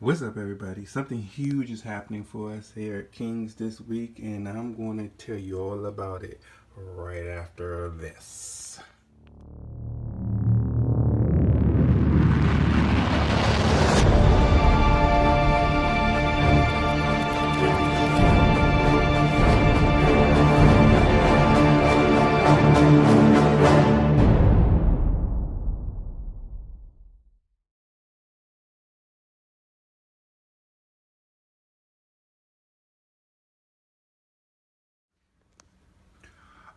What's up, everybody? Something huge is happening for us here at Kings this week, and I'm going to tell you all about it right after this.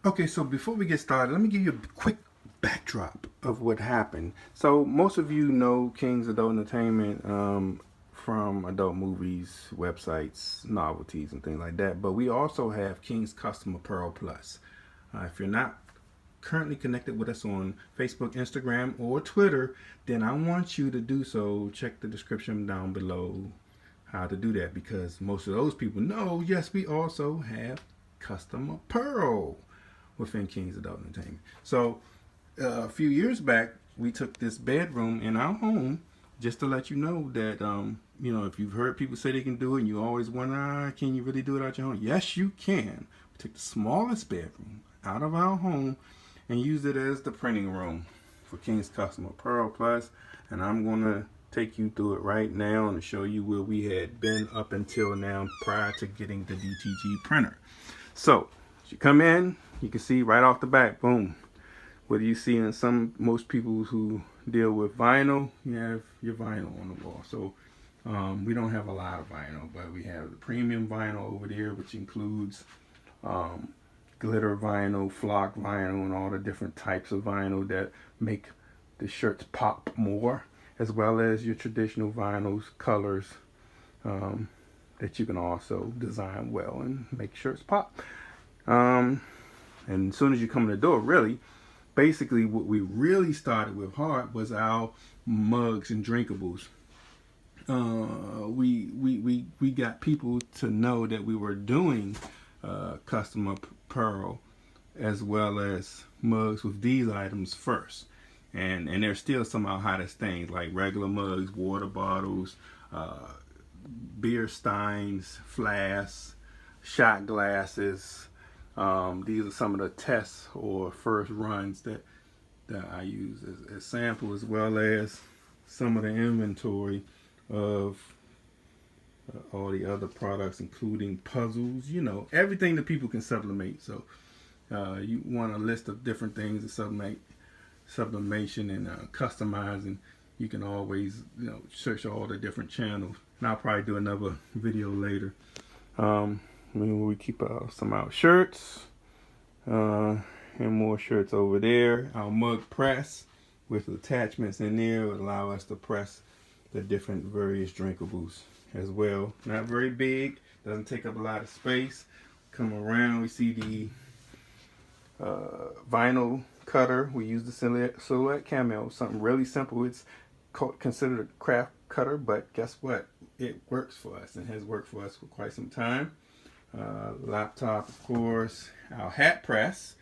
Okay, so before we get started, let me give you a quick backdrop of what happened. So most of you know King's Adult Entertainment from adult movies, websites, novelties, and things like that. But we also have King's Custom Apparel Plus. If you're not currently connected with us on Facebook, Instagram, or Twitter, then I want you to do so. Check the description down below how to do that, because most of those people know, yes, we also have custom apparel within King's Adult Entertainment. So a few years back, we took this bedroom in our home, just to let you know that, if you've heard people say they can do it and you always wonder, can you really do it out your home? Yes, you can. We took the smallest bedroom out of our home and used it as the printing room for King's Custom Apparel Plus. And I'm going to take you through it right now and show you where we had been up until now prior to getting the DTG printer. So, as you come in, you can see right off the bat, boom. What do you see in most people who deal with vinyl? You have your vinyl on the wall. So we don't have a lot of vinyl, but we have the premium vinyl over there, which includes glitter vinyl, flock vinyl, and all the different types of vinyl that make the shirts pop more, as well as your traditional vinyls, colors that you can also design well and make shirts pop. And as soon as you come in the door, really, basically what we really started with hard was our mugs and drinkables. We got people to know that we were doing custom apparel as well as mugs with these items first. And there's still some of our hottest things like regular mugs, water bottles, beer steins, flasks, shot glasses. These are some of the tests or first runs that I use as sample, as well as some of the inventory of all the other products, including puzzles, everything that people can sublimate. So you want a list of different things to sublimation and customizing. You can always search all the different channels, and I'll probably do another video later. We keep some of our shirts and more shirts over there. Our mug press with attachments in there would allow us to press the different various drinkables as well. Not very big, doesn't take up a lot of space. Come around, we see the vinyl cutter. We use the Silhouette Cameo, something really simple. It's considered a craft cutter, but guess what? It works for us and has worked for us for quite some time. Laptop, of course, our hat press,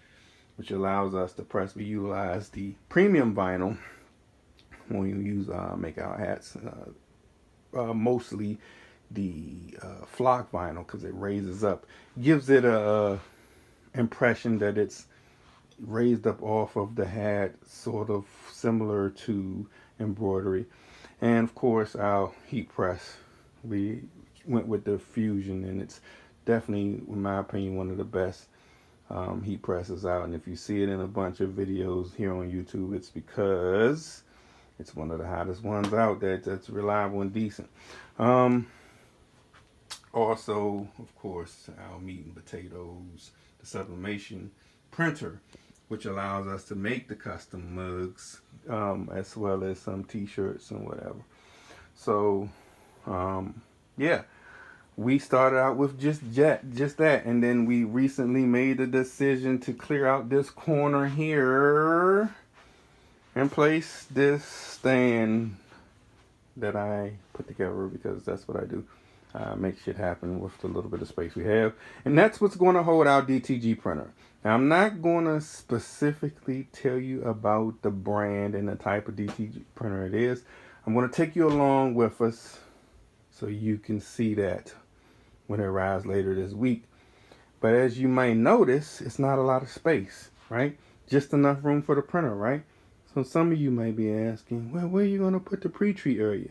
which allows us to press. We utilize the premium vinyl when we make our hats, mostly the flock vinyl, because it raises up, gives it a impression that it's raised up off of the hat, sort of similar to embroidery. And of course, our heat press, we went with the Fusion, and it's definitely, in my opinion, one of the best heat presses out. And if you see it in a bunch of videos here on YouTube, it's because it's one of the hottest ones out there that's reliable and decent. Also, of course, our meat and potatoes, the sublimation printer, which allows us to make the custom mugs, as well as some t-shirts and whatever. So, yeah. We started out with just that, and then we recently made the decision to clear out this corner here and place this stand that I put together, because that's what I do. Make shit happen with the little bit of space we have, and that's what's going to hold our DTG printer. Now, I'm not going to specifically tell you about the brand and the type of DTG printer it is. I'm going to take you along with us so you can see that when it arrives later this week. But as you might notice, it's not a lot of space, right? Just enough room for the printer, right? So some of you might be asking, well, where are you going to put the pre-treat area?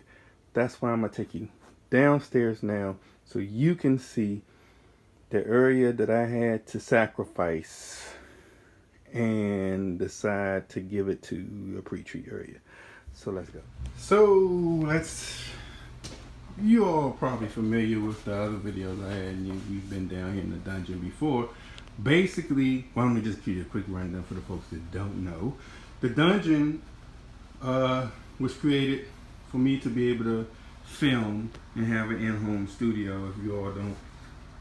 That's why I'm going to take you downstairs now so you can see the area that I had to sacrifice and decide to give it to a pre-treat area. So let's go. So you all probably familiar with the other videos I had, and we've been down here in the dungeon before. Basically, well, let me just give you a quick rundown for the folks that don't know. The dungeon was created for me to be able to film and have an in-home studio. If you all don't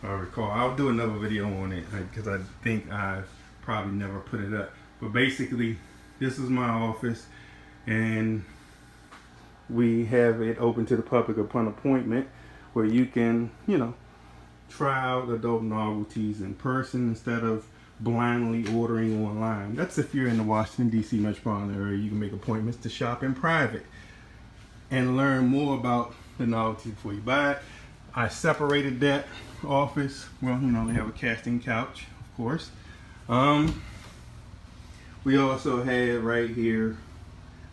recall, I'll do another video on it because I think I've probably never put it up. But basically, this is my office, and we have it open to the public upon appointment, where you can, try out adult novelties in person instead of blindly ordering online. That's if you're in the Washington, D.C. metropolitan area. You can make appointments to shop in private and learn more about the novelty before you buy it. I separated that office. Well, they have a casting couch, of course. We also have right here,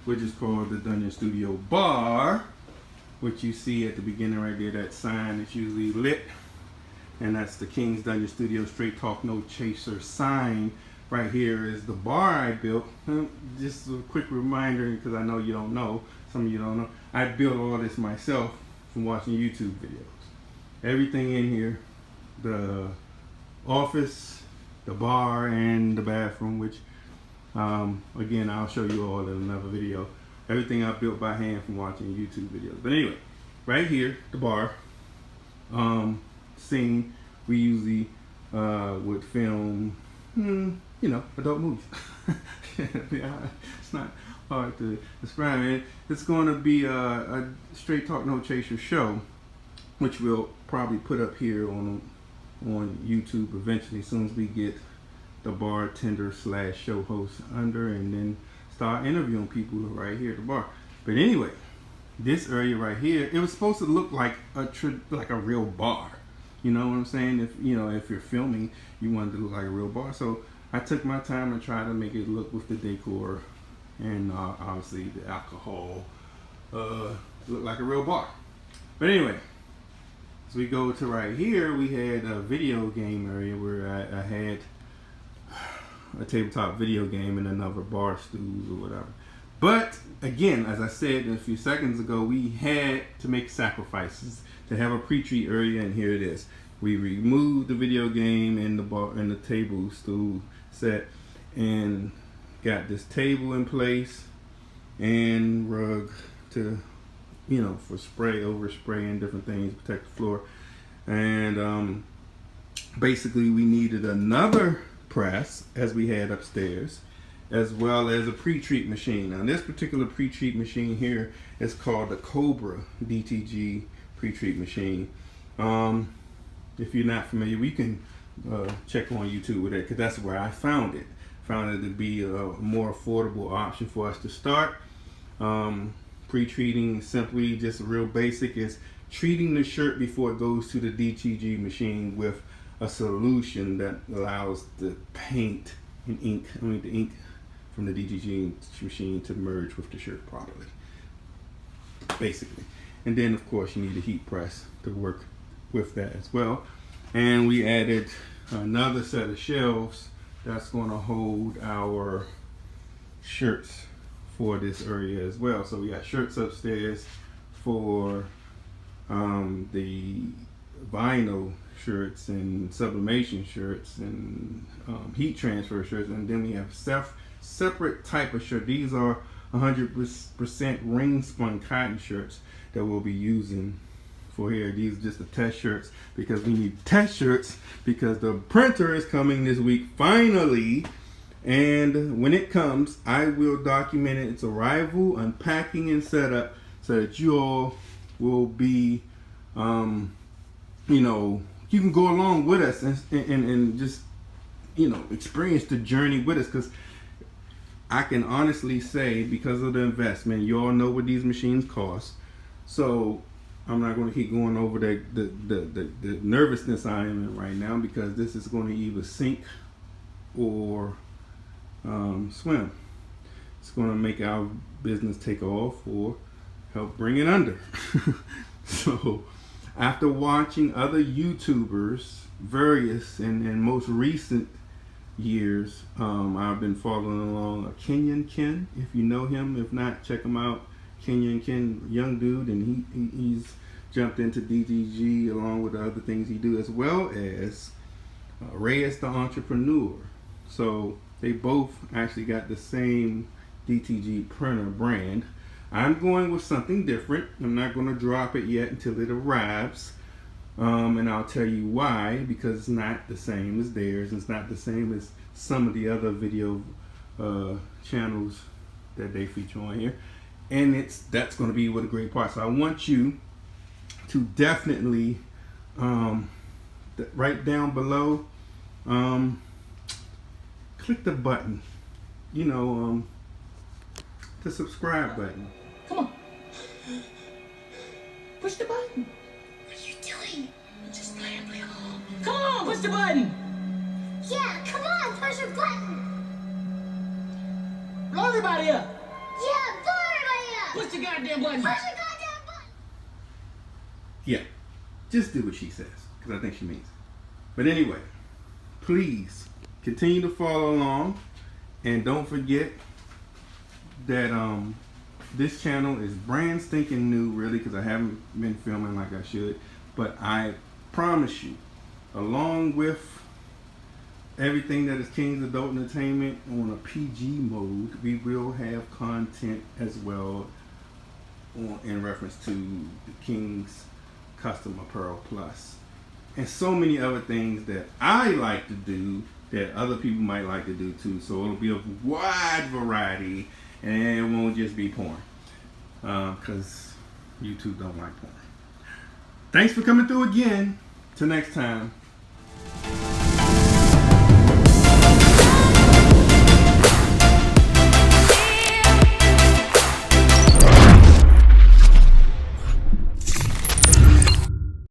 which is called the Dungeon Studio Bar, which you see at the beginning right there, that sign is usually lit. And that's the King's Dungeon Studio Straight Talk No Chaser sign. Right here is the bar I built. Just a quick reminder, because I know you don't know, some of you don't know, I built all this myself from watching YouTube videos. Everything in here, the office, the bar, and the bathroom, which again, I'll show you all in another video. Everything I built by hand from watching YouTube videos. But anyway, right here, the bar scene, we usually would film, adult movies. It's not hard to describe it. It's going to be a Straight Talk No Chaser show, which we'll probably put up here on YouTube eventually, as soon as we get the bartender / show host under, and then start interviewing people right here at the bar. But anyway, this area right here, it was supposed to look like a real bar. You know what I'm saying? If you're filming, you want it to look like a real bar. So I took my time and tried to make it look with the decor and obviously the alcohol look like a real bar. But anyway, as we go to right here, we had a video game area where I had a tabletop video game and another bar stools or whatever. But again, as I said a few seconds ago, we had to make sacrifices to have a pre-treat area, and here it is. We removed the video game and the bar and the table stool set, and got this table in place and rug to, for spray, overspray, and different things, protect the floor. And basically, we needed another press, as we had upstairs, as well as a pre-treat machine. Now, this particular pre-treat machine here is called the Cobra DTG pre-treat machine. If you're not familiar, we can check on YouTube with it, because that's where I found it. Found it to be a more affordable option for us to start. Pre-treating, simply just real basic, is treating the shirt before it goes to the DTG machine with a solution that allows the paint and ink, the ink from the DTG machine to merge with the shirt properly, basically. And then, of course, you need a heat press to work with that as well. And we added another set of shelves that's going to hold our shirts for this area as well. So we got shirts upstairs for the vinyl shirts and sublimation shirts and heat transfer shirts, and then we have separate type of shirt. These are 100% ring spun cotton shirts that we'll be using for here. These are just the test shirts, because we need test shirts because the printer is coming this week finally, and when it comes, I will document its arrival, unpacking, and setup, so that you all will be you can go along with us and just experience the journey with us, because I can honestly say, because of the investment, you all know what these machines cost. So I'm not going to keep going over the nervousness I am in right now, because this is going to either sink or swim. It's going to make our business take off or help bring it under. So after watching other YouTubers, various and most recent years, I've been following along a Kenyan Ken. If you know him, if not, check him out. Kenyan Ken, young dude, and he's jumped into DTG along with the other things he do, as well as Reyes the Entrepreneur. So they both actually got the same DTG printer brand. I'm going with something different. I'm not going to drop it yet until it arrives. And I'll tell you why, because it's not the same as theirs. It's not the same as some of the other video channels that they feature on here. And that's going to be what a great part. So I want you to definitely right down below, click the button, the subscribe button. Come on. Push the button. What are you doing? Just play along. Come on, push the button. Yeah, come on, push the button. Blow everybody up. Yeah, blow everybody up. Push the goddamn button. Push the goddamn button. Yeah, just do what she says, because I think she means it. But anyway, please continue to follow along, and don't forget that this channel is brand stinking new, really, because I haven't been filming like I should. But I promise you, along with everything that is Kings Adult Entertainment on a PG mode, we will have content as well in reference to the Kings Custom Apparel Plus, and so many other things that I like to do that other people might like to do too. So it'll be a wide variety, and it won't just be porn, because YouTube don't like porn. Thanks for coming through again. Till next time,